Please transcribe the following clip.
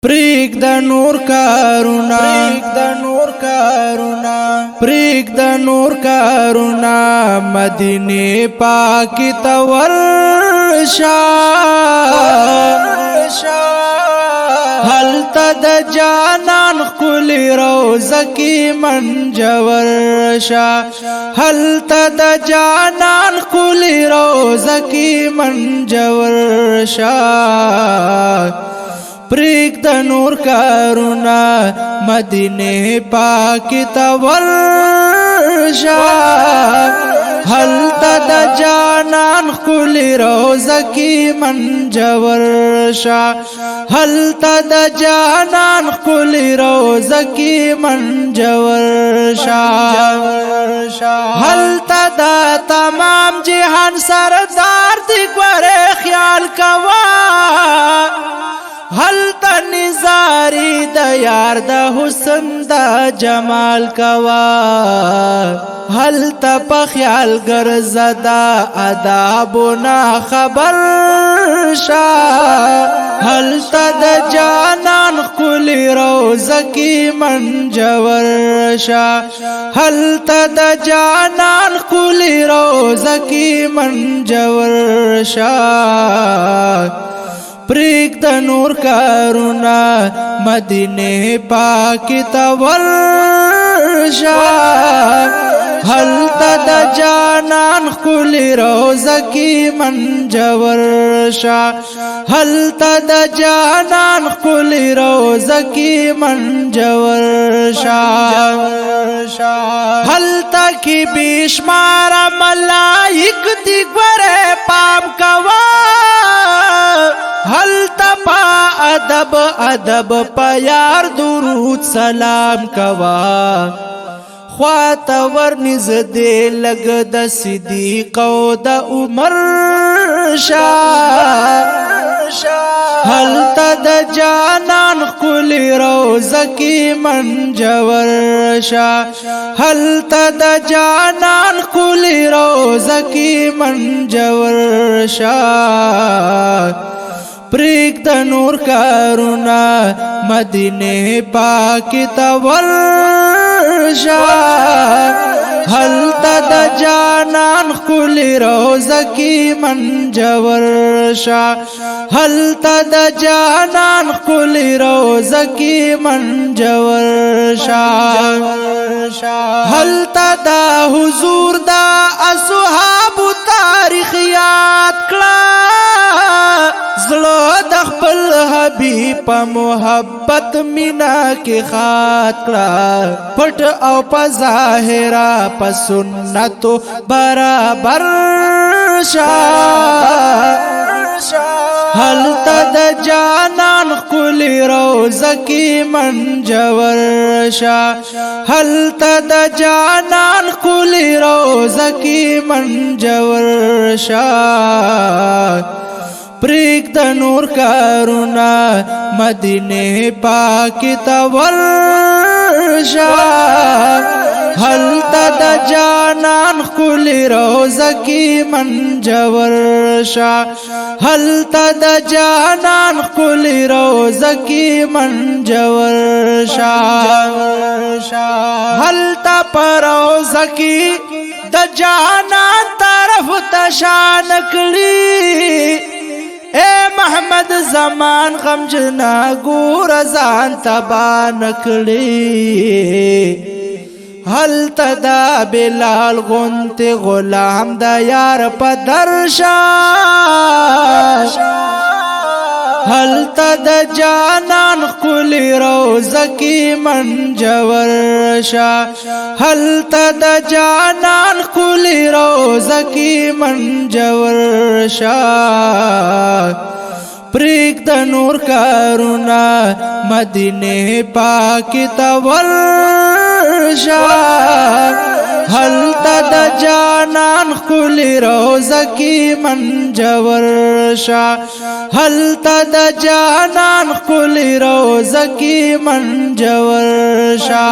پریک د نور کارونا پریک د نور کارونا مدینه پاک تورشا حل تد جانان کلی روزه کی منجورشا حل تد جانان کلی روزه کی منجورشا پریک د نور کارونا مدینه پاک تورشا حل تد جانان کلی روزه کی منجورشا حل تد جانان کلی روزه کی منجورشا حل تد تمام جهان سردار دی گوره خیال کوا حل تا نزاری دا یار دا حسن دا جمال کوا حل تا پا خیال گرزدا عذابنا خبر شا حل تا دا جانان کلی روزه کی منجور شا حل تا دا جانان کلی روزه کی منجور شا پریک د نور کارونا مدینه پاک تورشا حل تد جانان کلی روزه کی منجورشا حل تد جانان کلی روزه کی منجورشا حل تکی بیشمار ملائک دی گوره پام کوا حل تپا ادب ادب پیار درود سلام کوا خوات ورنز دے لگ د صدیق و د عمر شا حل تد جانان کلی روزه کی منجور شا حل تد جانان کلی روزه کی منجور شا پریک د نور کارونا مدینه پاک تورشا حل تد جانان کلی روزه کی منجور شا حل تد جانان کلی روزه کی منجور شا حل تد حضور دا اصحاب تاریخ یاد کړه زلو د خپل حبیب په محبت مینا کې خاطر پټ او په ظاهر په سنتو برابر شا حل تد جانان کلی روزه کی منجور شا حل تد جانان کلی روزه کی منجور شا پریک د نور کارونا مدینه پاک تورشا حل تد جانان کلی روزه کی منجور شا حل تد جانان کلی روزه کی منجور شا حل تا پر روزه کی د جانان طرف تشان کړي اے محمد زمان غمجنا گور ځان تبا نکړي حل تدا بلال غنت غلام دا یار په درشا حل تد جانان کلی روزه کی منجور شا حل تد جانان کلی روزه کی منجور شا پریک د نور کارونا مدینه پاک تورشا حل تد جانان کلی روزه کی منجور شا حل تد جانان کلی روزه کی منجور شا